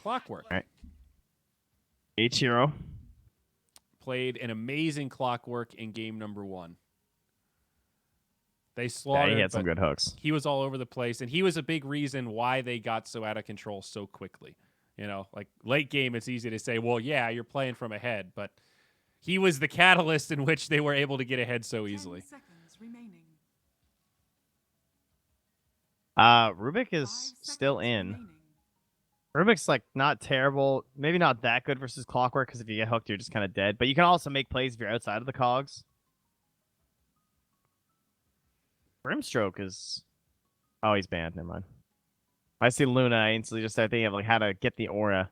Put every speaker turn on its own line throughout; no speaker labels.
Clockwork.
All right. H hero.
Played an amazing Clockwork in game number 1. They
Yeah,
slaughtered,
he had some
but
good hooks.
he was all over the place, and he was a big reason why they got so out of control so quickly. You know, like late game, it's easy to say, well, yeah, you're playing from ahead, but he was the catalyst in which they were able to get ahead so easily.
10 seconds remaining.
Rubik is
5
still
seconds
in.
remaining.
Rubik's like not terrible, maybe not that good versus Clockwork because if you get hooked, you're just kind of dead. But you can also make plays if you're outside of the cogs. Grimstroke is, oh, he's banned. Never mind. I see Luna, I instantly just start thinking of like how to get the aura.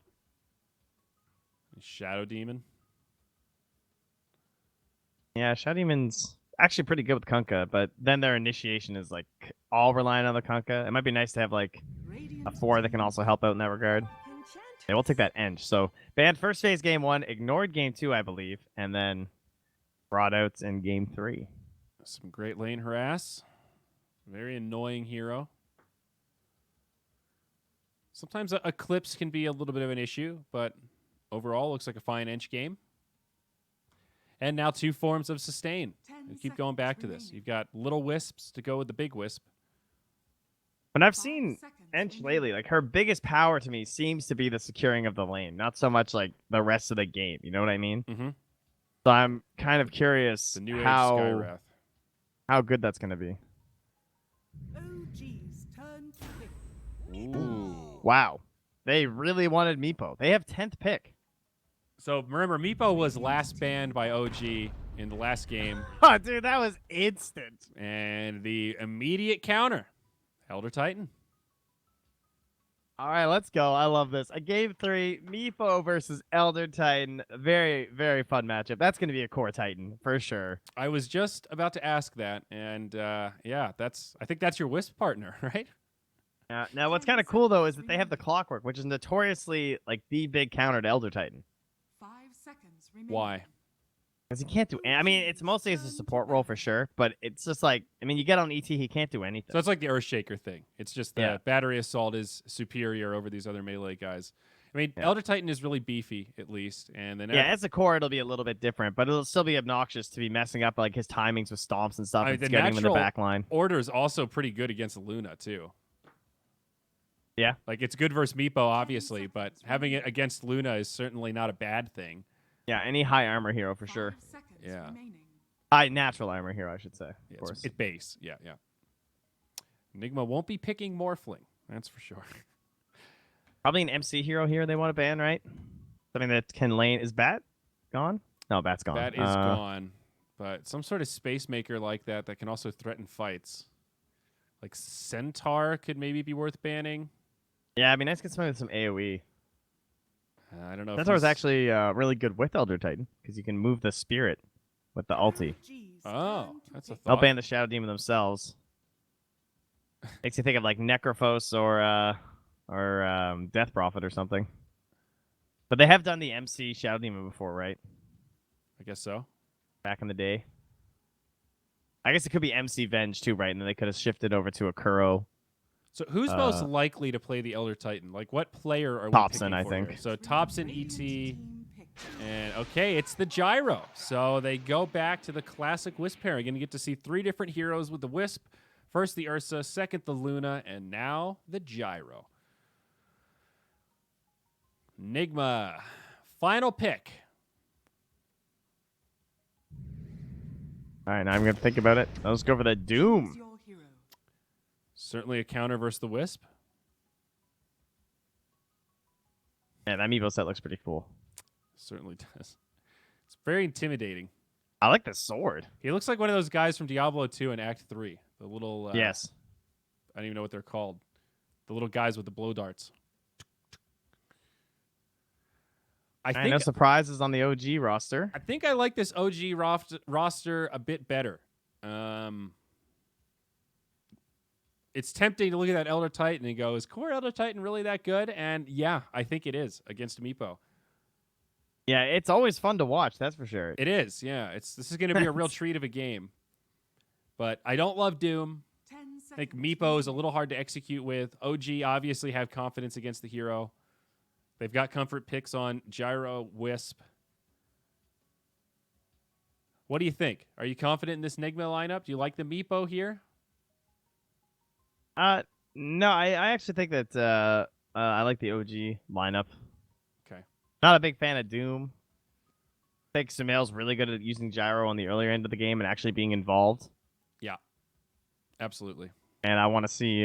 Shadow Demon.
Yeah, Shadow Demon's actually pretty good with Kunkka, but then their initiation is like all relying on the Kunkka. It might be nice to have like a 4 that can also help out in that regard. Yeah, we'll take that Eng. So banned first phase game 1, ignored game 2, I believe, and then brought out in game 3.
Some great lane harass. Very annoying hero. Sometimes a Eclipse can be a little bit of an issue, but overall looks like a fine Eng game. And now 2 forms of sustain. We keep going back to this. You've got little wisps to go with the big wisp.
When I've seen Eng lately, like her biggest power to me seems to be the securing of the lane, not so much like the rest of the game. You know what I mean?
Mm-hmm.
So I'm kind of curious
The new age
how
Skywrath.
good that's going to be.
OG's turn to pick.
Ooh.
Wow. They really wanted Meepo. They have 10th pick.
So remember, Meepo was last banned by OG in the last game.
Oh, dude, that was instant.
And the immediate counter, Elder Titan.
All right, let's go. I love this. A game 3, Meepo versus Elder Titan. Very, very fun matchup. That's going to be a core Titan for sure.
I was just about to ask that, and yeah, I think that's your Wisp partner, right?
Now, what's kind of cool though is that they have the Clockwork, which is notoriously like the big counter to Elder Titan.
5 seconds remaining.
Why?
Because he can't do. I mean, it's mostly as a support role for sure, but it's just like you get on ET, he can't do anything.
So it's like the Earthshaker thing. It's just the
Yeah.
battery assault is superior over these other melee guys. I mean,
Yeah.
Elder Titan is really beefy, at least, and then
Yeah, as a core, it'll be a little bit different, but it'll still be obnoxious to be messing up like his timings with stomps and stuff and
the
getting him in the
natural
back line.
order is also pretty good against Luna too.
Yeah.
Like it's good versus Meepo, obviously, but having it against Luna is certainly not a bad thing.
Yeah, any high armor hero for sure.
5 seconds
Yeah.
remaining.
High natural armor hero, I should say.
Yeah,
Of course.
it's base. Yeah, yeah. Nigma won't be picking Morphling. That's for sure.
Probably an MC hero here they want to ban, right? Something that can lane. Is Bat gone? No, Bat's gone.
That is gone. But some sort of space maker like that can also threaten fights. Like Centaur could maybe be worth banning.
Yeah, I mean, nice to get something with some AoE.
I don't know.
Centaur's actually really good with Elder Titan because you can move the spirit with the ulti.
OG's
Oh,
turn to
that's a
pick.
They'll
thought.
ban the Shadow Demon themselves. Makes you think of like Necrophos or Death Prophet or something. But they have done the MC Shadow Demon before, right?
I guess so.
Back in the day. I guess it could be MC Venge too, right? And then they could have shifted over to a Kuro.
So who's most likely to play the Elder Titan? Like what player are we
Thompson,
picking
I
for
think.
here? So Thompson, ET,
Team picked.
and okay, it's the Gyro. So they go back to the classic Wisp pairing. Going to get to see 3 different heroes with the Wisp. First the Ursa, second the Luna, and now the Gyro. Nigma, final pick.
All right, now I'm going to think about it. Let's go for the Doom.
Choose your hero.
Certainly a counter versus the Wisp.
Yeah, that Amiibo set looks pretty cool.
Certainly does. It's very intimidating.
I like the sword.
He looks like one of those guys from Diablo 2 in Act 3. The little...
Yes.
I don't even know what they're called. The little guys with the blow darts. I
And no surprises on the OG roster.
think I like this OG roster a bit better. It's tempting to look at that Elder Titan and go, is core Elder Titan really that good? And yeah, I think it is against Meepo.
Yeah, it's always fun to watch, that's for sure.
It is, yeah. This is going to be a real treat of a game. But I don't love Doom.
10
I think
seconds
Meepo is a
remaining.
little hard to execute with. OG obviously have confidence against the hero. They've got comfort picks on Gyro, Wisp. What do you think? Are you confident in this Nigma lineup? Do you like the Meepo here?
No, I actually think that I like the OG lineup.
Okay.
Not a big fan of Doom. I think Sumail's really good at using Gyro on the earlier end of the game and actually being involved.
Yeah. Absolutely.
And I want to see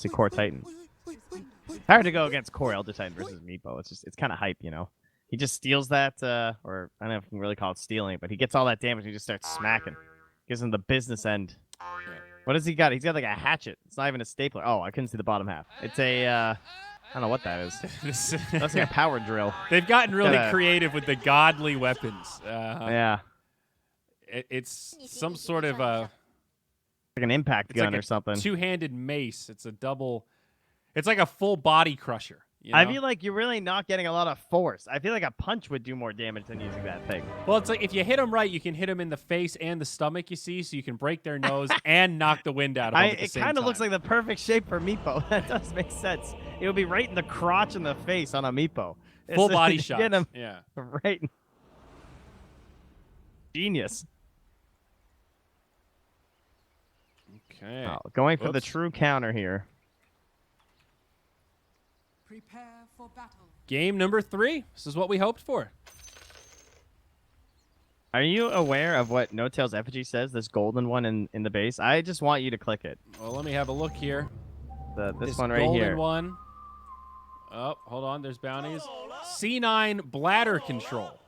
Core Titan. Hard to go against Core Elder Titan versus Meepo. It's kind of hype, you know. He just steals that, or I don't know if you can really call it stealing, but he gets all that damage and he just starts smacking. Gives him the business end.
Yeah.
What has he got? He's got like a hatchet. It's not even a stapler. Oh, I couldn't see the bottom half. It's a, I don't know what that is. That's like a power drill.
They've gotten really
Gotta-
creative with the godly weapons.
Yeah.
It's some sort of
Like an impact gun
like
or something.
two-handed mace. It's a double. It's like a full body crusher. You know?
I feel like you're really not getting a lot of force. I feel like a punch would do more damage than using that thing.
Well, it's like if you hit them right, you can hit them in the face and the stomach. You see, so you can break their nose and knock the wind out of them. At the
It
same
kind of
time.
looks like the perfect shape for Meepo. That does make sense. It would be right in the crotch and the face on a Meepo.
full body
Get
shot.
him
Yeah.
right. Genius.
Okay.
Oh, going for the
Whoops.
true counter here.
Prepare for battle.
Game number 3. This is what we hoped for.
Are you aware of what No Tail's effigy says? This golden one in the base. I just want you to click it.
Well, let me have a look here.
This one right
golden
here.
one. Oh, hold on. There's bounties. C9 bladder control.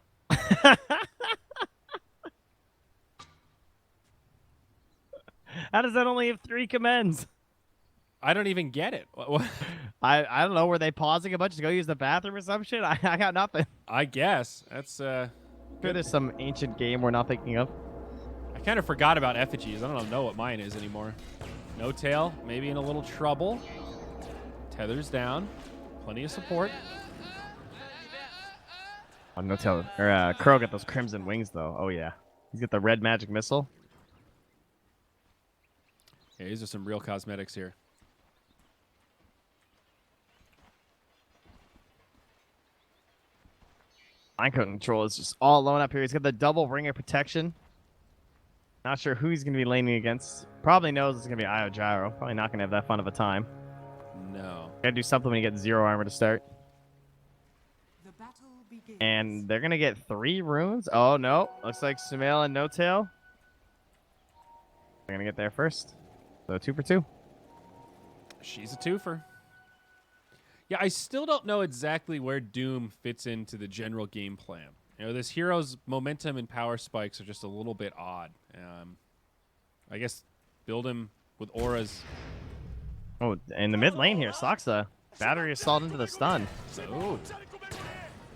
How does that only have 3 commands?
I don't even get it.
I don't know. Were they pausing a bunch to go use the bathroom or some shit? I got nothing.
I guess that's.
Sure, there's some ancient game we're not thinking of.
I kind of forgot about effigies. I don't know what mine is anymore. No tail, maybe in a little trouble. Tethers down. Plenty of support.
Oh, No Tail. Or Crow got those crimson wings though. Oh yeah, he's got the red magic missile.
Yeah, these are some real cosmetics here.
Line control is just all alone up here. He's got the double ring of protection. Not sure who he's going to be laning against. Probably knows it's going to be Io Gyro. Probably not going to have that fun of a time.
No.
Gotta do something when you get 0 armor to start.
The battle begins.
And they're going to get 3 runes. Oh, no. Looks like Sumail and No Tail. They're going to get there first. So 2 for 2.
She's a twofer. Yeah, I still don't know exactly where Doom fits into the general game plan. You know, this hero's momentum and power spikes are just a little bit odd. I guess build him with auras.
Oh, in the mid lane here, Saksa. Battery assault into the stun.
So,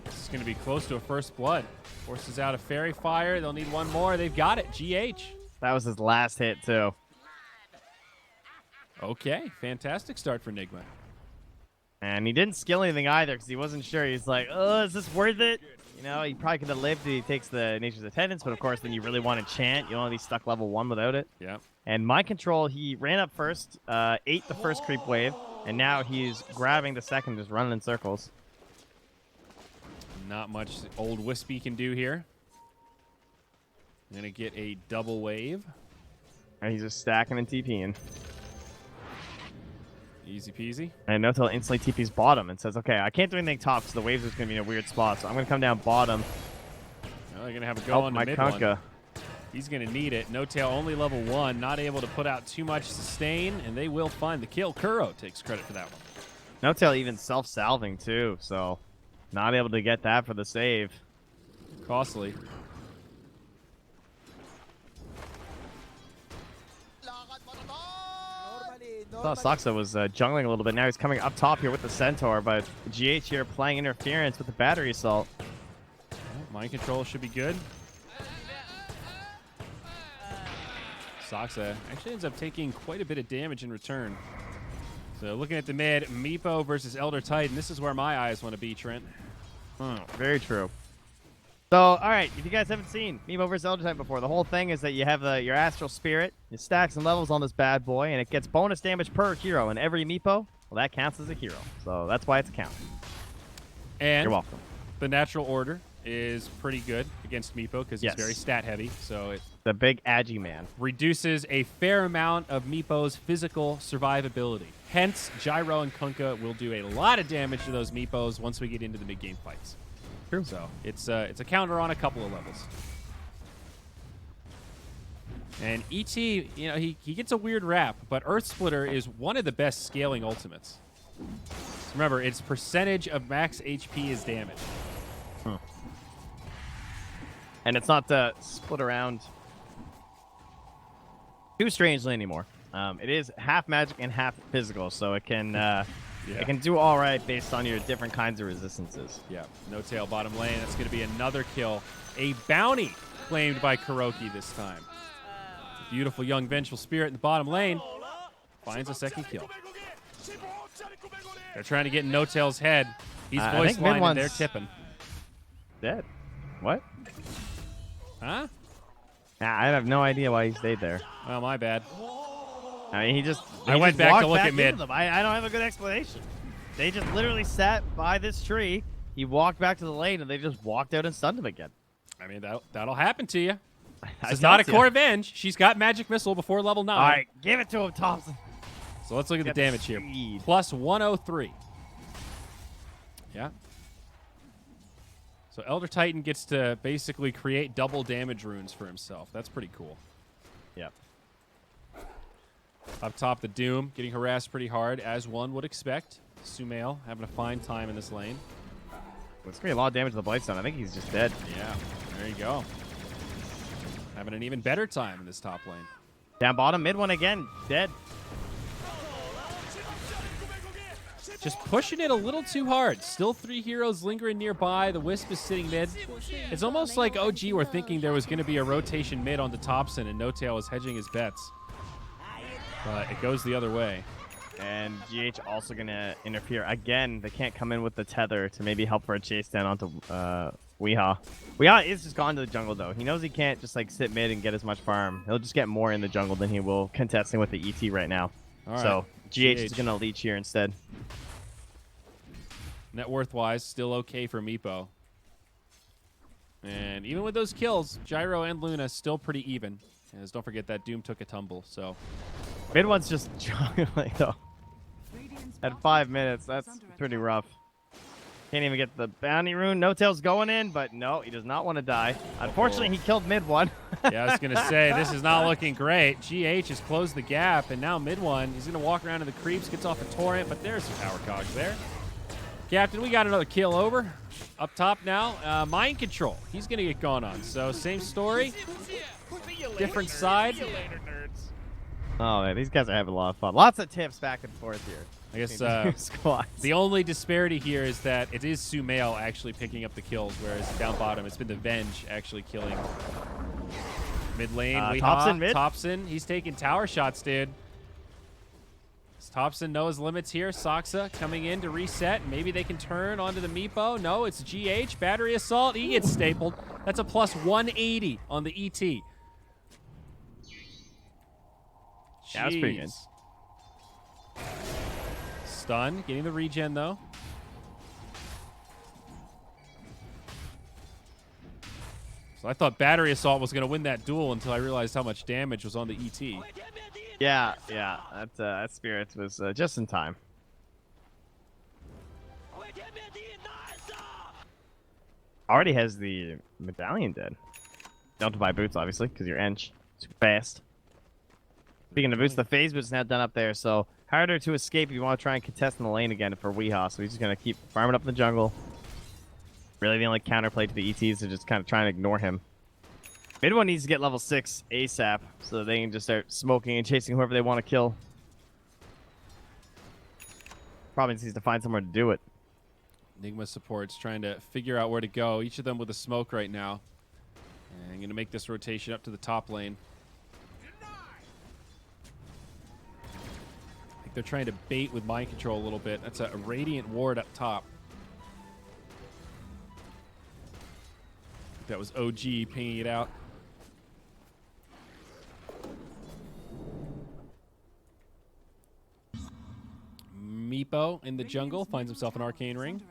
this is going to be close to a first blood. Forces out a fairy fire. They'll need one more. They've got it. GH.
That was his last hit, too.
Okay, fantastic start for Nigma.
And he didn't skill anything either because he wasn't sure. He's like, oh, is this worth it? You know, he probably could have lived if he takes the Nature's Attendance, but of course, then you really want to chant. You'll only be stuck level 1 without it.
Yeah.
And Mind Control, he ran up first, ate the first creep wave, and now he's grabbing the second, just running in circles.
Not much old Wispy can do here. Going to get a double wave.
And he's just stacking and TPing.
Easy peasy.
And No Tail instantly TP's bottom and says, okay, I can't do anything top because the waves is going to be in a weird spot, so I'm going to come down bottom.
Well, they're going to have a go
Help
on the
my
mid
Kunkka.
one. He's going to need it. No Tail only level 1, not able to put out too much sustain, and they will find the kill. Kuro takes credit for that one.
No Tail even self-salving too, so not able to get that for the save.
Costly.
I thought Saksa was jungling a little bit. Now he's coming up top here with the Centaur, but GH here playing interference with the battery assault.
Mind control should be good. Saksa actually ends up taking quite a bit of damage in return. So looking at the mid, Meepo versus Elder Titan. This is where my eyes want to be, Trent.
Very true. So, all right, if you guys haven't seen Meebo vs. Elder Type before, the whole thing is that you have your Astral Spirit, you stack some levels on this bad boy, and it gets bonus damage per hero. And every Meepo, well, that counts as a hero. So that's why it's a count.
And
you're welcome.
The natural order is pretty good against Meepo because he's very stat heavy. So it
the big agi man
reduces a fair amount of Meepo's physical survivability. Hence, Gyro and Kunkka will do a lot of damage to those Meepos once we get into the mid-game fights.
True.
So it's a counter on a couple of levels. And ET, you know, he gets a weird rap, but Earth Splitter is one of the best scaling ultimates. Remember, its percentage of max HP is damage.
And it's not split around too strangely anymore. It is half magic and half physical, so it can it can do all right based on your different kinds of resistances.
Yeah, no tail bottom lane. That's going to be another kill. A bounty claimed by Kuroki this time. Beautiful young vengeful spirit in the bottom lane finds a second kill. They're trying to get in No Tail's head. He's voice line and they're tipping.
Dead. What?
Huh?
I have no idea why he stayed there.
Well, my bad.
I mean,
I went back to look at mid.
I don't have a good explanation. They just literally sat by this tree. He walked back to the lane, and they just walked out and stunned him again.
I mean, that'll happen to you. This is not a core Venge. She's got Magic Missile before level 9.
All right, give it to him, Thompson.
So let's look at the damage here. Plus 103. Yeah. So Elder Titan gets to basically create double damage runes for himself. That's pretty cool.
Yep.
Up top, the Doom getting harassed pretty hard, as one would expect. Sumail having a fine time in this lane.
Well, it's going to be a lot of damage to the Blightstone. I think he's just dead.
Yeah, there you go. Having an even better time in this top lane.
Down bottom, mid one again, dead.
Just pushing it a little too hard. Still 3 heroes lingering nearby. The Wisp is sitting mid. It's almost like OG were thinking there was going to be a rotation mid onto Thompson and No Tail was hedging his bets. But it goes the other way.
And GH also going to interfere. Again, they can't come in with the tether to maybe help for a chase down onto Weehaw. Weehaw is just gone to the jungle, though. He knows he can't just like sit mid and get as much farm. He'll just get more in the jungle than he will contesting with the ET right now.
All right.
So GH is going to leech here instead.
Net worth-wise, still okay for Meepo. And even with those kills, Gyro and Luna still pretty even. As don't forget that Doom took a tumble, so...
Mid one's just juggling, though. At 5 minutes, that's pretty rough. Can't even get the bounty rune. No Tail's going in, but no, he does not want to die. Unfortunately, he killed mid one.
Yeah, I was going to say, this is not looking great. GH has closed the gap, and now mid one, he's going to walk around to the creeps, gets off a torrent, but there's some power cogs there. Captain, we got another kill over. Up top now, Mind Control. He's going to get gone on. So, same story, different side.
Oh, man, these guys are having a lot of fun. Lots of tips back and forth here.
I guess the only disparity here is that it is Sumail actually picking up the kills, whereas down bottom, it's been the Venge actually killing. Mid lane,
Thompson mid?
Thompson, he's taking tower shots, dude. Does Thompson know his limits here? Saksa coming in to reset. Maybe they can turn onto the Meepo. No, it's GH. Battery Assault. He gets stapled. That's a plus 180 on the ET.
Yeah, that's pretty good.
Stun. Getting the regen, though. So I thought Battery Assault was going to win that duel until I realized how much damage was on the ET.
Yeah. That Spirit was just in time. Already has the medallion dead. Don't have to buy boots, obviously, because you're Ench. Super fast. Speaking of boots, the phase boot's now done up there, so harder to escape if you want to try and contest in the lane again for Weehaw. So he's just going to keep farming up in the jungle. Really, the only counterplay to the ETs is just kind of trying to ignore him. Mid one needs to get level 6 ASAP so they can just start smoking and chasing whoever they want to kill. Probably needs to find somewhere to do it.
Nigma support's trying to figure out where to go. Each of them with a smoke right now. And I'm going to make this rotation up to the top lane. I think they're trying to bait with Mind Control a little bit. That's a Radiant Ward up top. That was OG pinging it out. Meepo in the jungle finds himself an arcane ring.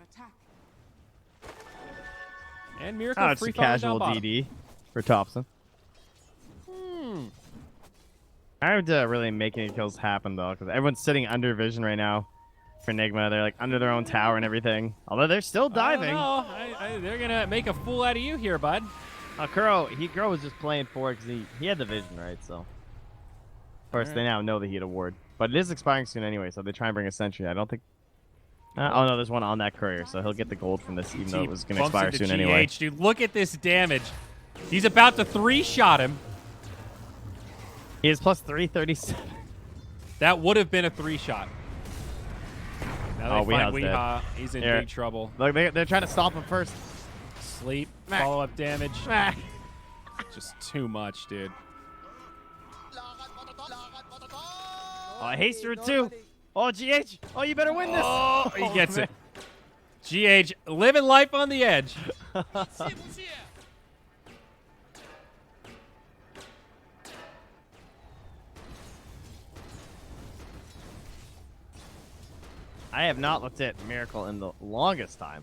And Miracle
Oh, it's
free
a
falling
casual
down bottom.
DD for Thompson. I would really make any kills happen, though, because everyone's sitting under vision right now for Nigma. They're, like, under their own tower and everything. Although they're still diving.
They're going to make a fool out of you here, bud.
Kuro was just playing for it because he had the vision, right? So, of course, they now know that he had a ward. But it is expiring soon anyway, so they try and bring a sentry. I don't think... oh, no, there's one on that courier, so he'll get the gold from this, even though it was going to expire soon anyway.
Dude, look at this damage. He's about to 3-shot him.
He is plus 337.
That would have been a 3-shot. Now they find
Weeha's
Weeha. He's in big trouble.
Look, they're trying to stop him first.
Sleep, follow-up damage. Just too much, dude.
Oh, Haster it too. Oh, GH. Oh, you better win this.
Oh, he gets it. GH, living life on the edge.
I have not looked at Miracle in the longest time.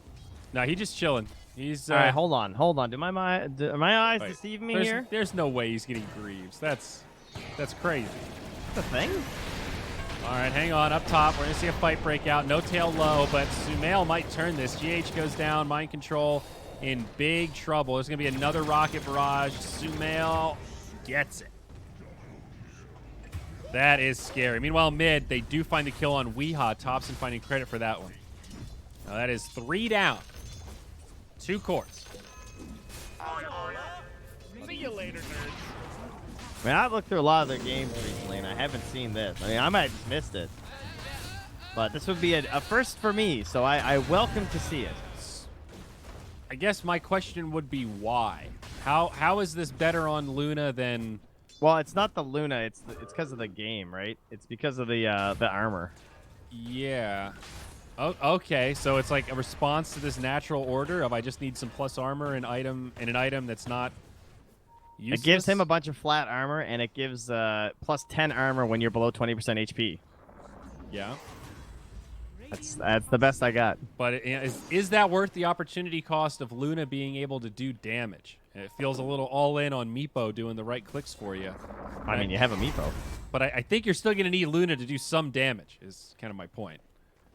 No, he's just chilling. He's
all right. Hold on. Do my eyes deceive me here?
There's no way he's getting Greaves. That's crazy.
That's the thing.
All right, hang on. Up top, we're gonna see a fight break out. No tail low, but Sumail might turn this. GH goes down. Mind control in big trouble. There's gonna be another rocket barrage. Sumail gets it. That is scary. Meanwhile, mid, they do find the kill on Weeha. Thompson finding credit for that one. Now that is 3 down. 2 cores.
See you later, nerds. I mean, I've looked through a lot of their games recently, and I haven't seen this. I mean, I might have missed it. But this would be a first for me, so I welcome to see it.
I guess my question would be why? How is this better on Luna than...
Well, it's not the Luna. It's because of the game, right? It's because of the armor.
Yeah. Oh, okay. So it's like a response to this natural order of I just need some plus armor and an item that's not useless.
It gives him a bunch of flat armor, and it gives plus 10 armor when you're below 20% HP.
Yeah.
That's the best I got.
But is that worth the opportunity cost of Luna being able to do damage? It feels a little all in on Meepo doing the right clicks for you.
I mean, you have a Meepo.
But I think you're still going to need Luna to do some damage, is kind of my point.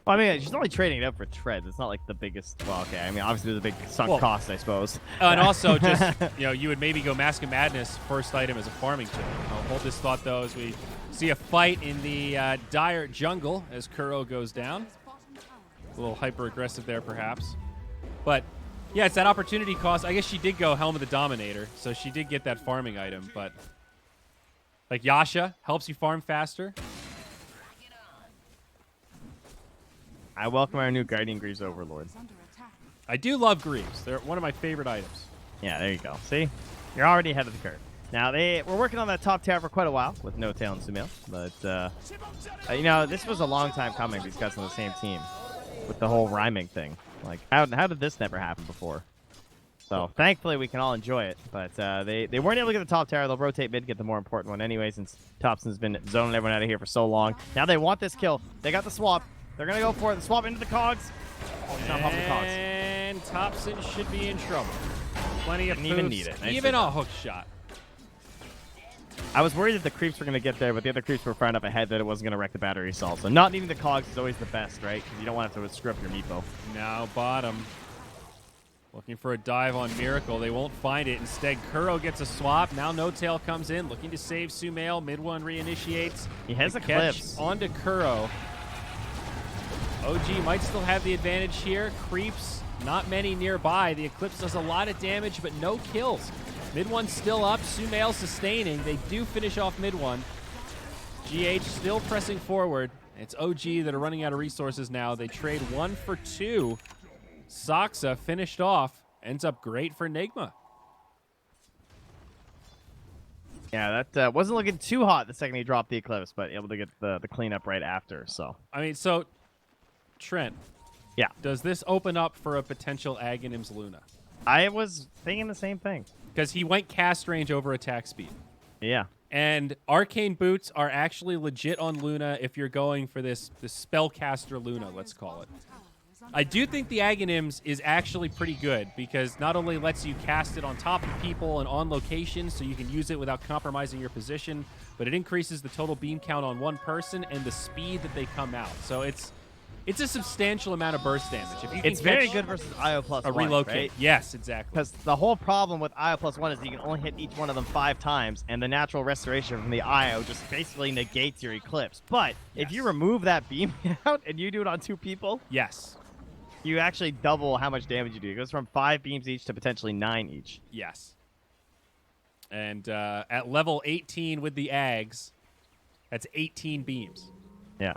Well, I mean, she's only trading it up for treads. It's not like the biggest... Well, okay. I mean, obviously, there's a big sunk cost, I suppose.
And also, just, you would maybe go Mask of Madness first item as a farming chip. I'll hold this thought, though, as we see a fight in the dire jungle as Kuro goes down. A little hyper-aggressive there, perhaps. But... yeah, it's that opportunity cost. I guess she did go Helm of the Dominator, so she did get that farming item, but... like, Yasha helps you farm faster.
I welcome our new Guardian Greaves Overlord.
I do love Greaves. They're one of my favorite items.
Yeah, there you go. See? You're already ahead of the curve. Now, we're working on that top tower for quite a while with No Tail and Sumail, but, this was a long time coming, these guys on the same team, with the whole rhyming thing. Like, how did this never happen before? So, thankfully, we can all enjoy it. But they weren't able to get the top tower. They'll rotate mid, get the more important one anyway, since Thompson's been zoning everyone out of here for so long. Now they want this kill. They got the swap. They're going to go for it. The swap into the cogs. Oh, he's not popping the cogs.
And Thompson should be in trouble. Plenty of
Didn't even need it.
Even a hook shot.
I was worried that the creeps were going to get there, but the other creeps were far enough ahead that it wasn't going to wreck the battery assault. So not needing the cogs is always the best, right? Because you don't want to have to screw up your Meepo.
Now bottom. Looking for a dive on Miracle. They won't find it. Instead, Kuro gets a swap. Now No Tail comes in, looking to save Sumail. Mid one reinitiates.
He has
the
Eclipse.
Catch onto Kuro. OG might still have the advantage here. Creeps, not many nearby. The Eclipse does a lot of damage, but no kills. Mid one still up. Sumail sustaining. They do finish off mid one. GH still pressing forward. It's OG that are running out of resources now. They trade 1 for 2. Saksa finished off. Ends up great for Nigma.
Yeah, that wasn't looking too hot the second he dropped the Eclipse, but able to get the cleanup right after. So
I mean, so Trent.
Yeah.
Does this open up for a potential Aghanims Luna?
I was thinking the same thing.
Because he went cast range over attack speed.
Yeah.
And arcane boots are actually legit on Luna if you're going for this spellcaster Luna, let's call it. I do think the Aghanims is actually pretty good because not only lets you cast it on top of people and on location so you can use it without compromising your position, but it increases the total beam count on one person and the speed that they come out. So it's a substantial amount of burst damage. If you can
It's very
catch
good versus IO plus
a
1,
relocate.
right?
Yes, exactly.
Because the whole problem with IO plus 1 is you can only hit each one of them 5 times, and the natural restoration from the IO just basically negates your Eclipse. But if you remove that beam out and you do it on 2 people,
Yes.
you actually double how much damage you do. It goes from 5 beams each to potentially 9 each.
Yes. And at level 18 with the Ags, that's 18 beams.
Yeah.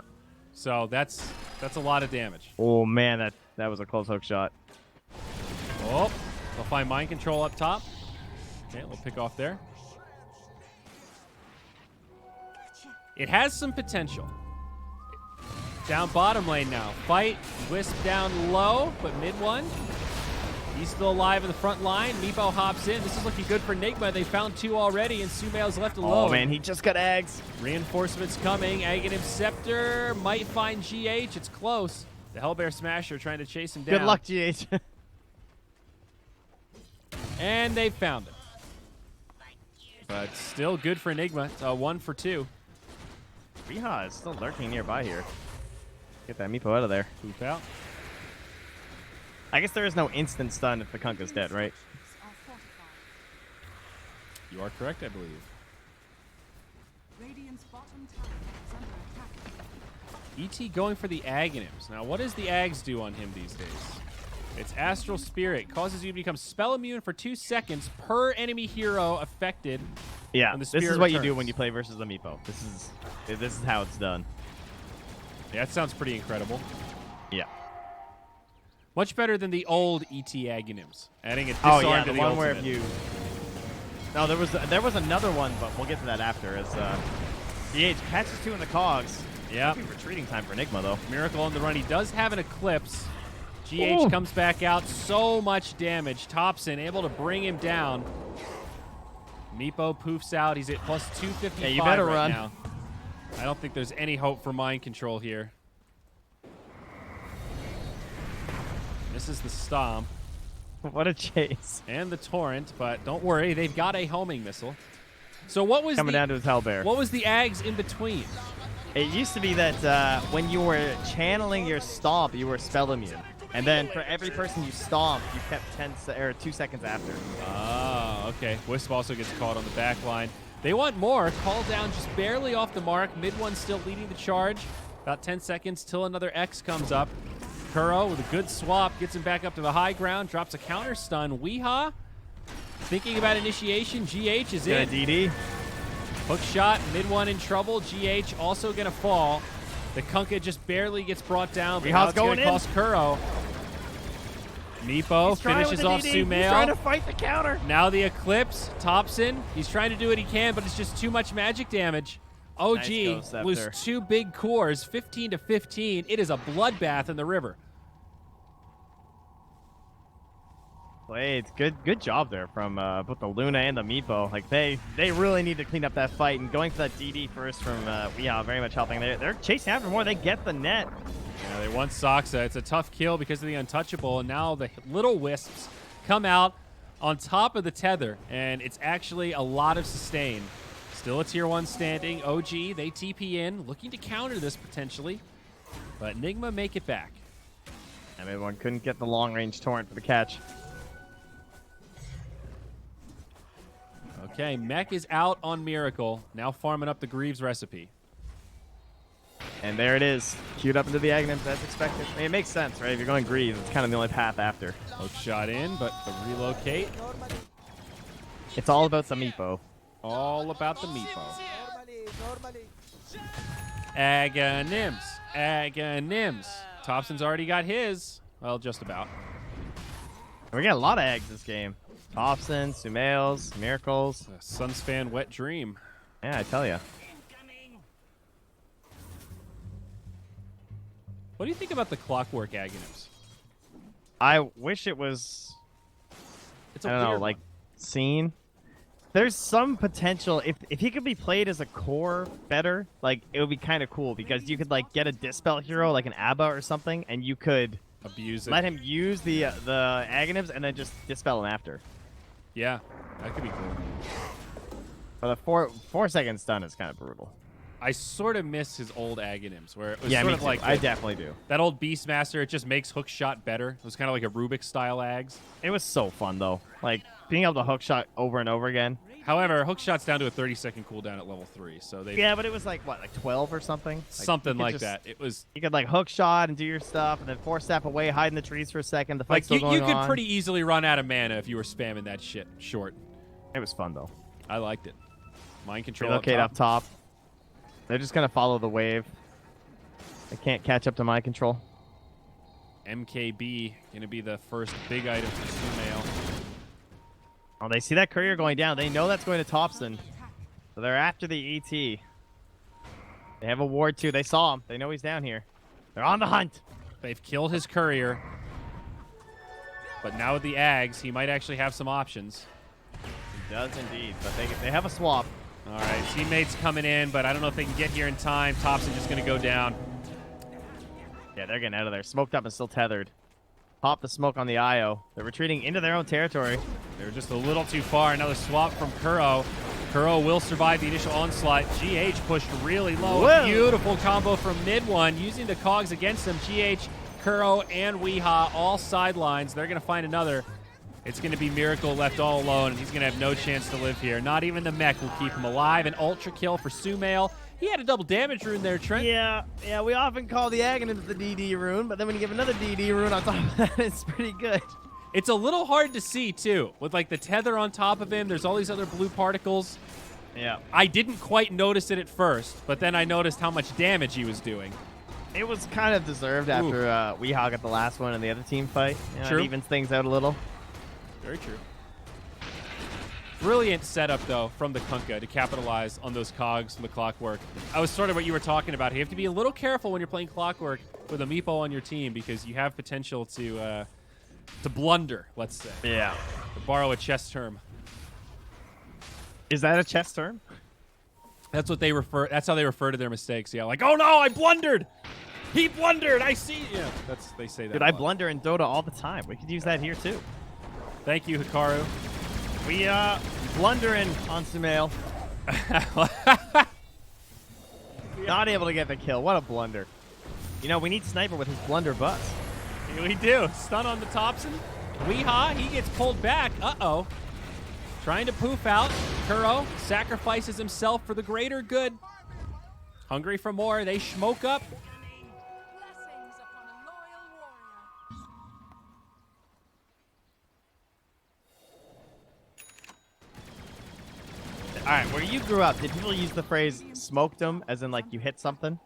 So that's a lot of damage.
Oh man, that was a close hook shot.
Oh, they'll find mind control up top. Okay, we'll pick off there. It has some potential. Down bottom lane now. Fight. Wisp down low, but mid one. He's still alive in the front line. Meepo hops in. This is looking good for Nigma. They found 2 already, and Sumail's left alone.
Oh man, he just got eggs.
Reinforcements coming. Aghanim Scepter might find GH. It's close. The Hellbear Smasher trying to chase him down.
Good luck, GH.
And they found him. But still good for Nigma. It's 1 for 2.
Riha is still lurking nearby here. Get that Meepo out of there.
Poop out.
I guess there is no instant stun if the Kunkka's dead, right?
You are correct, I believe.
Radiant's bottom tower is under attack.
ET going for the Aghanims. Now, what does the Ags do on him these days? It's Astral Spirit. Causes you to become spell immune for 2 seconds per enemy hero affected.
Yeah,
when the
this
spirit
is what you do
returns.
when you play versus the Meepo. This is how it's done.
Yeah, that sounds pretty incredible.
Yeah.
Much better than the old ET Aghanims. Adding a
Oh
disarm
yeah,
to
the
the
one where
ultimate.
if you. No, there was another one, but we'll get to that after. As DH catches 2 in the cogs.
Yep.
Could be retreating time for Nigma though.
Miracle on the run. He does have an Eclipse. GH
Ooh.
comes back out. So much damage. Thompson able to bring him down. Meepo poofs out. He's at plus 255
Yeah, you better
right
run.
now. I don't think there's any hope for mind control here. This is the Stomp
What a chase.
and the Torrent, but don't worry, they've got a homing missile. So what was
Coming
the
down to his Hellbear.
what was the Ags in between?
It used to be that when you were channeling your stomp, you were spell immune. And then for every person you stomped, you kept 2 seconds after.
Oh, okay. Wisp also gets caught on the back line. They want more. Call down just barely off the mark. Mid one still leading the charge. About 10 seconds till another X comes up. Kuro with a good swap gets him back up to the high ground. Drops a counter stun. Weehaw thinking about initiation. GH is
Got a
in.
DD.
Hook shot. Mid one in trouble. GH also going to fall. The Kunkka just barely gets brought down. But now
Weehaw's
it's going
going
to
in.
cost Kuro. Meepo
He's trying with
finishes
the
off
DD. He's
Sumail.
trying to fight the counter.
Now the Eclipse, Thompson. He's trying to do what he can, but it's just too much magic damage. OG
Nice go,
lose
Scepter.
2 big cores, 15 to 15. It is a bloodbath in the river.
Hey, it's good job there from both the Luna and the Meepo. Like they really need to clean up that fight, and going for that DD first from Weehaw very much helping. They're chasing after more. They get the net.
Yeah, they want Soxa. It's a tough kill because of the untouchable, and now the little wisps come out on top of the tether, and it's actually a lot of sustain. Still a tier 1 standing. OG, they TP in, looking to counter this potentially, but Nigma make it back.
I mean, one couldn't get the long range torrent for the catch.
Okay, Mech is out on Miracle, now farming up the Greaves recipe.
And there it is, queued up into the Aghanims as expected. I mean, it makes sense, right? If you're going Greaves, it's kind of the only path after.
Hook shot in, but the relocate.
It's all about the Meepo.
All about the Meepo. Aghanims. Aghanims. Thompson's already got his. Well, just about.
We got a lot of eggs this game. Thompson, Sumails, Miracles.
Sunspan wet dream.
Yeah, I tell ya.
What do you think about the Clockwork Aghanims?
I wish it was
It's a
I don't know,
weird
like
one.
scene. There's some potential if he could be played as a core better, like it would be kind of cool because you could like get a dispel hero like an Abba or something, and you could
Abuse it.
let him use the Aghanims and then just dispel him after.
Yeah, that could be cool.
But the 4-second stun is kind of brutal.
I sort of miss his old Aghanims, where it was
Yeah,
sort
me
of
too.
like
I definitely do.
that old Beastmaster. It just makes hook shot better. It was kind of like a Rubik style Ags.
It was so fun though, like being able to hook shot over and over again.
However, hook shot's down to a 30-second cooldown at level 3, so they
Yeah, but it was like what, like 12 or something? Like,
something
you could
like
just-
that. It was
You could like hook shot and do your stuff, and then 4-step away, hide in the trees for a second. The
like
fight's still
you
going
could
on.
pretty easily run out of mana if you were spamming that shit short.
It was fun though.
I liked it. Mind control
Relocate
up
up
top.
top. They're just gonna follow the wave. They can't catch up to my control.
MKB gonna be the first big item for Sumail.
Oh, they see that courier going down. They know that's going to Thompson. So they're after the ET. They have a ward too. They saw him. They know he's down here. They're on the hunt.
They've killed his courier, but now with the Ags, he might actually have some options.
He does indeed, but they have a swap.
All right, teammates coming in, but I don't know if they can get here in time. Thompson just gonna go down.
Yeah, they're getting out of there. Smoked up and still tethered. Pop the smoke on the IO. They're retreating into their own territory.
They're just a little too far. Another swap from Kuro. Kuro will survive the initial onslaught. GH pushed really low.
Whoa.
Beautiful combo from mid one, using the cogs against them. GH, Kuro, and Weeha all sidelines. They're going to find another. It's going to be Miracle left all alone, and he's going to have no chance to live here. Not even the mech will keep him alive. An ultra kill for Sumail. He had a double damage rune there, Trent.
Yeah, we often call the Aghanims the DD rune, but then when you give another DD rune on top of that, it's pretty good.
It's a little hard to see, too. With, like, the tether on top of him, there's all these other blue particles.
Yeah.
I didn't quite notice it at first, but then I noticed how much damage he was doing.
It was kind of deserved after Weehaw got the last one in the other team fight. You know,
True.
It evens things out a little.
Very true. Brilliant setup, though, from the Kunkka to capitalize on those cogs from the Clockwork. I was sort of what you were talking about. You have to be a little careful when you're playing Clockwork with a Meepo on your team because you have potential to blunder, let's say.
Yeah.
To borrow a chess term.
Is that a chess term?
That's what they refer. That's how they refer to their mistakes. Yeah, like, oh no, I blundered. He blundered. I see. Yeah, they say that.
Dude,
a
I
lot.
blunder in Dota all the time. We could use that here too.
Thank you, Hikaru.
We blundering on Sumail. Not able to get the kill. What a blunder. You know, we need Sniper with his blunder bust.
We do. Stun on the Thompson. Weehaw, he gets pulled back. Uh-oh. Trying to poof out. Kuro sacrifices himself for the greater good. Hungry for more. They smoke up.
Blessings upon a loyal warrior.
All right, where you grew up, did people use the phrase smoked them as in like you hit something?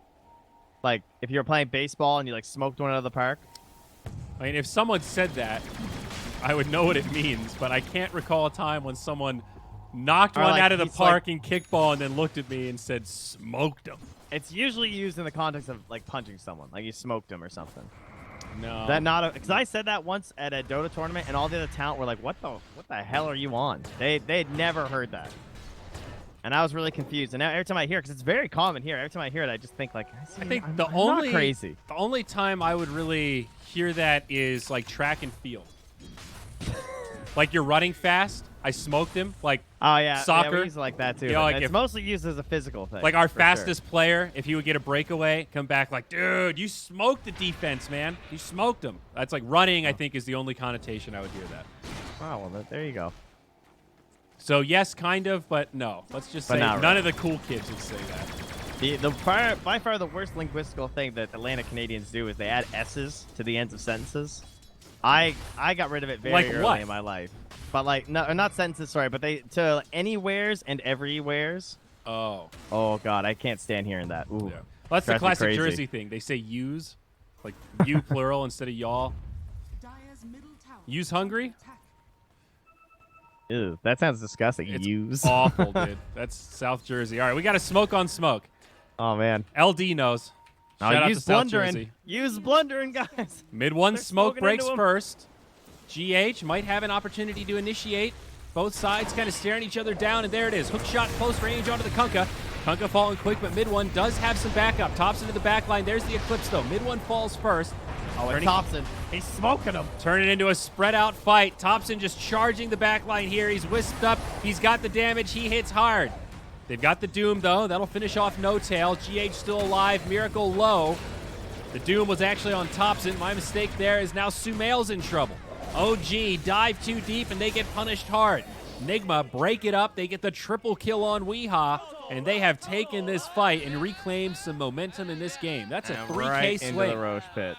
Like if you were playing baseball and you like smoked one out of the park?
I mean, if someone said that, I would know what it means, but I can't recall a time when someone knocked
Or,
one
like,
out of the
he's
park in kickball and then looked at me and said, smoked him.
It's usually used in the context of like punching someone, like you smoked them or something.
No.
That not because I said that once at a Dota tournament, and all the other talent were like, "What the hell are you on?" They'd never heard that, and I was really confused. And now every time I hear, because it's very common here, every time I hear it, I just think like,
I think
I'm
the
not crazy.
The only time I would really hear that is like track and field. Like you're running fast. I smoked him. Like
Oh yeah,
soccer.
Yeah, we use it like that too.
You know,
but
like
it's
if-
mostly used as a physical thing.
like our
for sure.
fastest player, if he would get a breakaway, come back like, dude, you smoked the defense, man. You smoked him. That's like running, I think, is the only connotation I would hear that.
Oh well, there you go.
So yes, kind of, but no. Let's just
But
say
not
none
really.
of the cool kids would say that.
By far the worst linguistical thing that Atlanta Canadians do is they add S's to the ends of sentences. I got rid of it very
Like
early
what?
in my life. But like no, not sentences, sorry, but they to anywheres and everywheres.
Oh.
Oh god, I can't stand hearing that. Ooh.
Yeah. Well, that's the
Drives me
classic
crazy.
Jersey thing. They say use, like you plural instead of y'all.
Dire's middle tower.
Use hungry?
Attack.
Ew, that sounds disgusting.
It's
Use.
awful, dude. That's South Jersey. All right, we got a smoke on smoke.
Oh man.
LD knows. Shout out to
use
South
blundering.
Jersey.
Use blundering, guys.
Mid one
They're
smoke
smoking
breaks
into him.
first. GH might have an opportunity to initiate. Both sides kind of staring each other down, and there it is. Hook shot close range onto the Kunkka. Kunkka falling quick, but mid one does have some backup. Tops into the back line. There's the Eclipse, though. Mid one falls first.
Oh, and Thompson. He's smoking him.
Turning into a spread out fight. Thompson just charging the back line here. He's whisked up. He's got the damage. He hits hard. They've got the Doom, though. That'll finish off No Tail. GH still alive. Miracle low. The Doom was actually on Thompson. My mistake there is now Sumail's in trouble. OG dive too deep, and they get punished hard. Nigma break it up. They get the triple kill on Weehaw, and they have taken this fight and reclaimed some momentum in this game. That's a 3K
right
swing.
Into the Roche pit.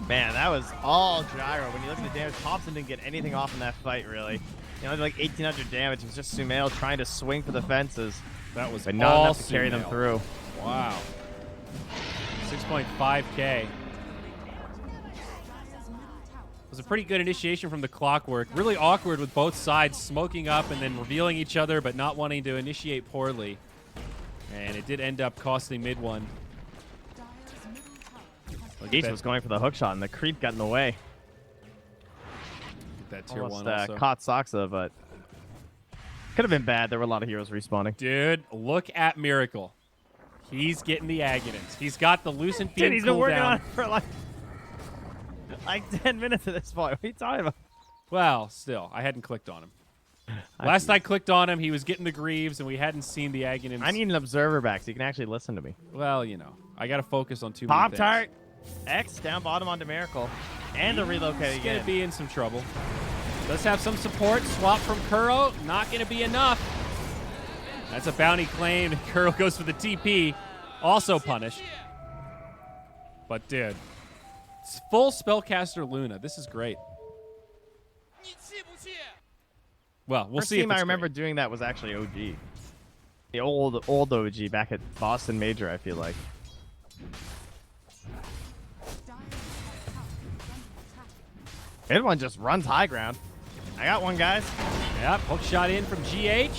Man, that was all gyro. When you look at the damage, Thompson didn't get anything off in that fight, really. You know, like 1,800 damage. It was just Sumail trying to swing for the fences.
That was
but not
all
enough to carry them
Sumail.
through.
Wow. 6.5K. It was a pretty good initiation from the Clockwork. Really awkward with both sides smoking up and then revealing each other, but not wanting to initiate poorly. And it did end up costing mid one.
Each was going for the hook shot, and the creep got in the way.
Get that tier
Almost,
one also.
caught Soxa, but could have been bad. There were a lot of heroes respawning.
Dude, look at Miracle. He's getting the Aghanim's. He's got the Lucent Beam
Dude, he's been working on
cooldown.
it for like 10 minutes at this point. What are you talking about?
Well, still, I hadn't clicked on him. Last I clicked on him, he was getting the Greaves, and we hadn't seen the Aghanim's.
I need an observer back so you can actually listen to me.
Well, you know, I got to focus on too many things.
Pop-Tart. X down bottom onto Miracle. And a relocate
He's going
again.
to be in some trouble. Does have some support. Swap from Kuro. Not going to be enough. That's a bounty claim. And Kuro goes for the TP. Also punished. But, dude, it's full Spellcaster Luna. This is great. Well, we'll
First
see if
team
it's
I remember
great.
doing that was actually OG. The old OG back at Boston Major, I feel like. Everyone just runs high ground. I got one, guys.
Yep, hook shot in from GH.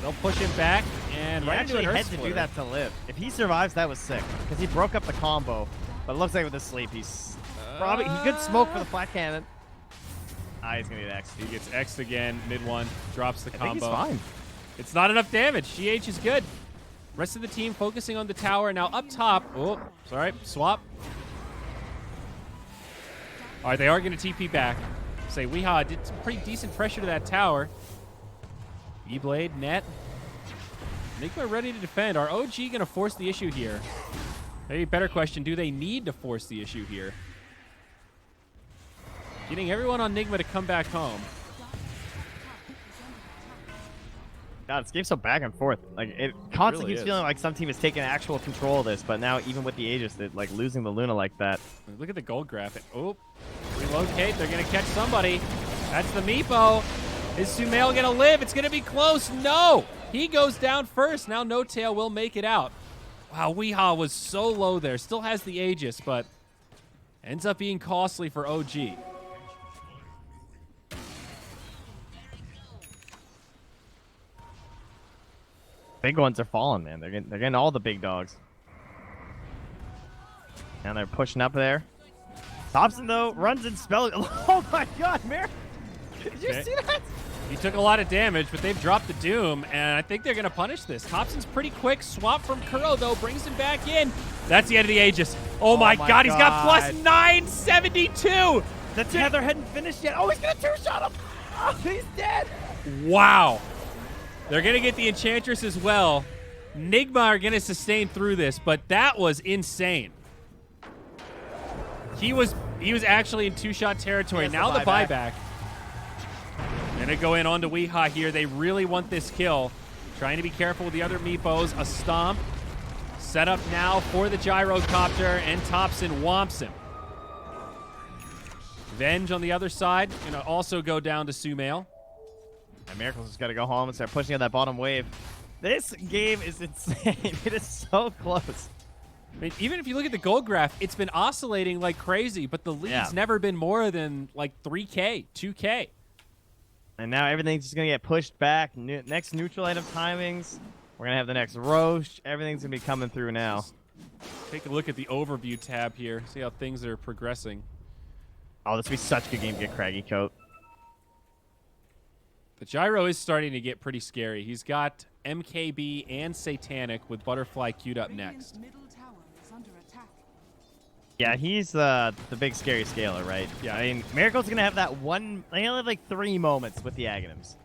They'll push him back. And
He
right into
actually
an Earth
had to do
Splitter.
that to live. If he survives, that was sick. Because he broke up the combo. But it looks like with the sleep, he's probably... He could smoke for the flat cannon. Ah, he's going to get X.
He gets X'd again, mid one, drops the
I
combo.
think he's fine.
It's not enough damage. GH is good. Rest of the team focusing on the tower. Now up top. Oh, sorry. Swap. All right, they are going to TP back. Say, Weehaw did some pretty decent pressure to that tower. E-Blade, net. Nigma ready to defend. Are OG going to force the issue here? Maybe better question, do they need to force the issue here? Getting everyone on Nigma to come back home.
God, this game's so back and forth. Like, it constantly
really
keeps
is.
feeling like some team is taking actual control of this, but now even with the Aegis, they're like losing the Luna like that.
Look at the gold graphic. Oh, relocate. They're going to catch somebody. That's the Meepo. Is Sumail going to live? It's going to be close. No. He goes down first. Now No Tail will make it out. Wow, Weehaw was so low there. Still has the Aegis, but ends up being costly for OG.
Big ones are falling, man. They're getting all the big dogs. And they're pushing up there. Thompson, though, runs in spell. Oh, my God, Mary. Did you
Okay.
see that?
He took a lot of damage, but they've dropped the Doom, and I think they're going to punish this. Thompson's pretty quick. Swap from Kuro, though, brings him back in. That's the end of the Aegis. Oh, my God, he's got plus 972.
The tether hadn't finished yet. Oh, he's going to two-shot him. Oh, he's dead.
Wow. They're going to get the Enchantress as well. Nigma are going to sustain through this, but that was insane. He was actually in two-shot territory.
He has
Now
the
the
buyback.
buyback. Going to go in onto Weehaw here. They really want this kill. Trying to be careful with the other Meepos. A stomp. Set up now for the gyrocopter, and Thompson whomps him. Venge on the other side. Going to also go down to Sumail.
And Miracle's just got to go home and start pushing on that bottom wave. This game is insane. It is so close.
I mean, even if you look at the gold graph, it's been oscillating like crazy, but the lead's never been more than like 3K, 2K.
And now everything's just going to get pushed back. Next neutral item timings. We're going to have the next Roche. Everything's going to be coming through now.
Take a look at the overview tab here. See how things are progressing.
Oh, this would be such a good game to get Craggy Coat.
The Gyro is starting to get pretty scary. He's got MKB and Satanic with Butterfly queued up next.
Middle tower is under attack.
Yeah, he's the big scary scaler, right?
Yeah.
I mean, Miracle's going to have that one... They only have like 3 moments with the Aghanims.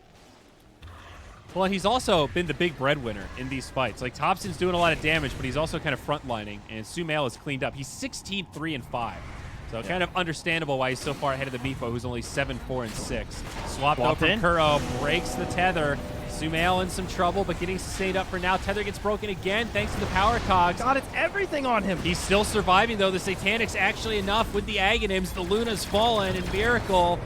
Well, and he's also been the big breadwinner in these fights. Like, Thompson's doing a lot of damage, but he's also kind of frontlining, and Sumail is cleaned up. He's 16-3-5. So kind of understandable why he's so far ahead of the Meepo, who's only 7-4-6. Swapped over from
in.
Kuro, breaks the tether. Sumail in some trouble, but getting sustained up for now. Tether gets broken again thanks to the power cogs.
God, it's everything on him.
He's still surviving, though. The Satanic's actually enough with the Aghanims. The Luna's fallen, and Miracle,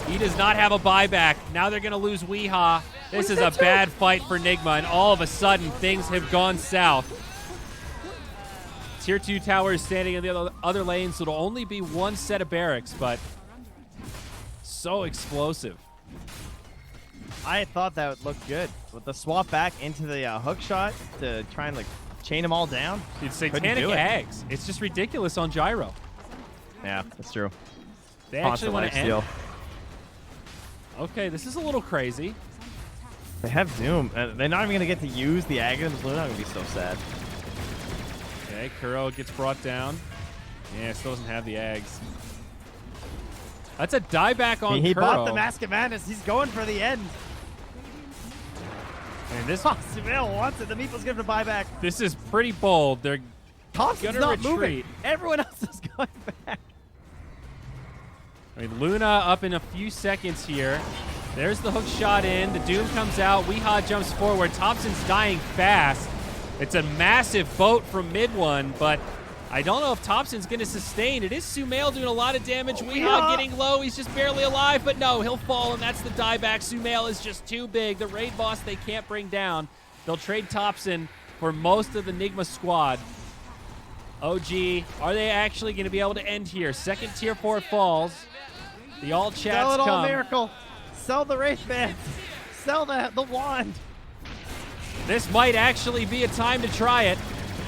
he does not have a buyback. Now they're going to lose Weehaw. This is a bad fight for Nigma, and all of a sudden, things have gone south. Tier 2 tower is standing in the other lane, so it'll only be one set of barracks, but so explosive.
I thought that would look good. With the swap back into the hook shot to try and, like, chain them all down.
Dude, Satanic
do it.
Ags. It's just ridiculous on Gyro.
Yeah, that's true.
They actually
Constant
want to end.
lifesteal.
Okay, this is a little crazy.
They have Zoom. They're not even going to get to use the Aghanims. Luna. I'm going to be so sad.
Okay, Kuro gets brought down. Yeah, still doesn't have the Ags. That's a dieback on
He
Kuro.
bought the Mask of Madness. He's going for the end.
And this
Sumail wants it. The Meeple's going to buy back.
this is pretty bold. They're
Thompson's
gonna
not
retreat.
moving. Everyone else is going back.
I mean, Luna up in a few seconds here. There's the hook shot in. The Doom comes out. Weehaw jumps forward. Thompson's dying fast. It's a massive boat from mid one, but I don't know if Thompson's going to sustain. It is Sumail doing a lot of damage. Weehaw getting low. He's just barely alive, but no, he'll fall, and that's the dieback. Sumail is just too big. The raid boss they can't bring down. They'll trade Thompson for most of the Nigma squad. OG, are they actually going to be able to end here? Second tier 4 falls. The all chats
Sell it all,
come.
Miracle. Sell the Wraith Band. Sell the wand.
This might actually be a time to try it.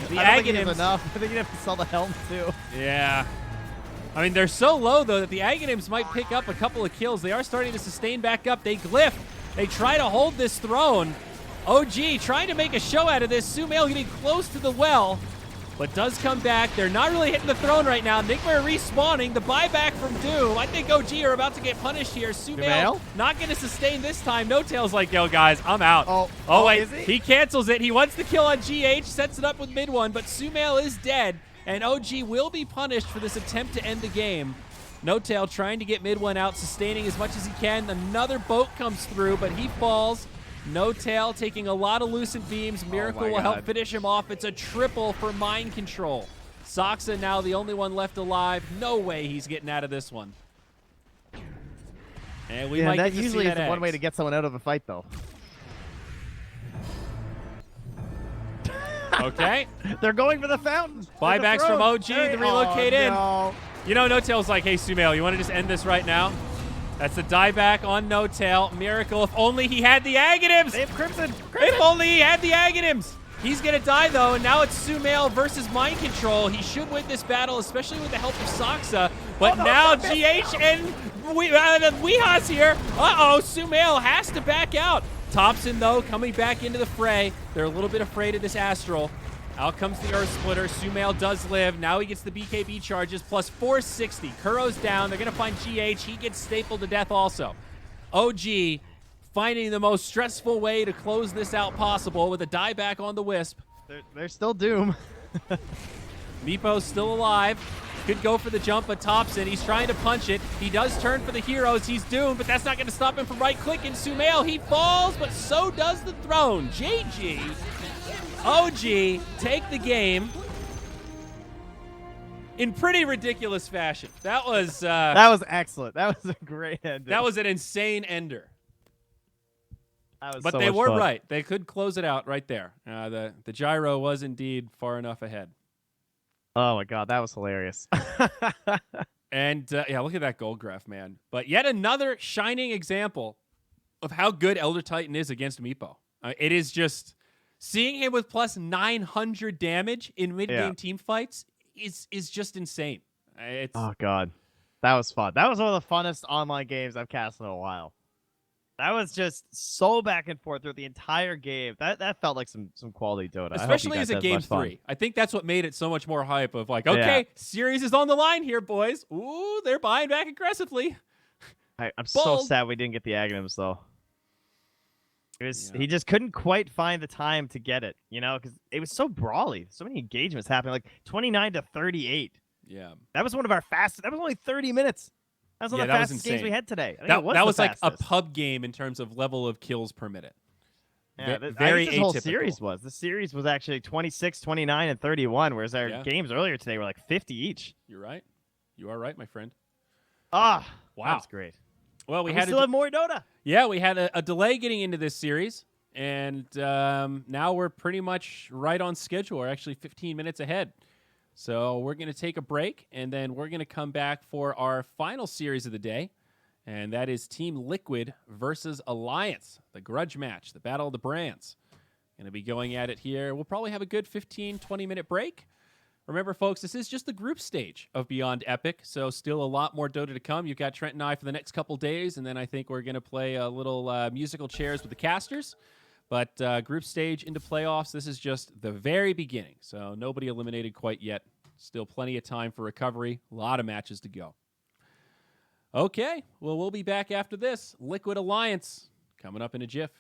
The
I don't think he has
Aghanims.
enough. I think you have to sell the helm too.
Yeah. I mean, they're so low, though, that the Aghanims might pick up a couple of kills. They are starting to sustain back up. They glyph. They try to hold this throne. OG trying to make a show out of this. Sumail getting close to the well, but does come back. They're not really hitting the throne right now. Nigma respawning. The buyback from Doom. I think OG are about to get punished here. Sumail not going to sustain this time. No Tail's like, yo, guys, I'm out.
Oh,
wait.
is he?
He cancels it. He wants the kill on GH, sets it up with mid one, but Sumail is dead, and OG will be punished for this attempt to end the game. No Tail trying to get mid one out, sustaining as much as he can. Another boat comes through, but he falls. No Tail taking a lot of lucent beams. Miracle
my
will help
God.
finish him off. It's a triple for mind control. Soxa now the only one left alive. No way he's getting out of this one. And we might
that
get to
usually
see
is
that
the one way
X.
to get someone out of a fight, though.
Okay.
They're going for the fountain.
Buybacks from OG to relocate in.
No.
You know, No Tail's like, hey, Sumail, you want to just end this right now? That's the dieback on No Tail. Miracle, if only he had the Aghanims!
They have Crimson.
If only he had the Aghanims! He's going to die, though, and now it's Sumail versus Mind Control. He should win this battle, especially with the help of Soxa. But now GH and Weeha's here. Uh-oh, Sumail has to back out. Thompson, though, coming back into the fray. They're a little bit afraid of this Astral. Out comes the Earth Splitter. Sumail does live. Now he gets the BKB charges, plus 460. Kuro's down. They're going to find GH. He gets stapled to death also. OG finding the most stressful way to close this out possible with a dieback on the Wisp.
They're still Doom.
Meepo's still alive. Could go for the jump, but Thompson, he's trying to punch it. He does turn for the heroes. He's doomed, but that's not going to stop him from right-clicking. Sumail, he falls, but so does the throne. JG. OG take the game in pretty ridiculous fashion. That was
That was excellent. That was a great ending.
that was an insane ender.
That was
But
so
they
much
were
fun.
right. They could close it out right there. The gyro was indeed far enough ahead.
Oh my God, that was hilarious.
And yeah, look at that gold graph, man. But yet another shining example of how good Elder Titan is against Meepo. It is just seeing him with plus 900 damage in mid-game team fights is just insane. It's
Oh God. That was fun. That was one of the funnest online games I've cast in a while. That was just so back and forth through the entire game. That felt like some quality Dota.
Especially as a game 3. I think that's what made it so much more hype of like, okay, series is on the line here, boys. Ooh, they're buying back aggressively.
I'm so sad we didn't get the Agnums, though. He just couldn't quite find the time to get it, because it was so brawly. So many engagements happening, like 29 to 38.
Yeah.
That was one of our fastest. That was only 30 minutes. That was one of the fastest games we had today.
That was like a pub game in terms of level of kills per minute.
Yeah,
very
this
atypical.
whole series was. The series was actually 26, 29, and 31, whereas our games earlier today were like 50 each.
You're right. You are right, my friend.
Wow. That's great.
Well, we
still have more Dota.
Yeah, we had a delay getting into this series, and now we're pretty much right on schedule. We're actually 15 minutes ahead. So we're going to take a break, and then we're going to come back for our final series of the day, and that is Team Liquid versus Alliance, the grudge match, the battle of the brands. Going to be going at it here. We'll probably have a good 15, 20-minute break. Remember, folks, this is just the group stage of Beyond Epic, so still a lot more Dota to come. You've got Trent and I for the next couple days, and then I think we're going to play a little musical chairs with the casters. But group stage into playoffs, this is just the very beginning, so nobody eliminated quite yet. Still plenty of time for recovery. A lot of matches to go. Okay, well, we'll be back after this. Liquid Alliance coming up in a jiff.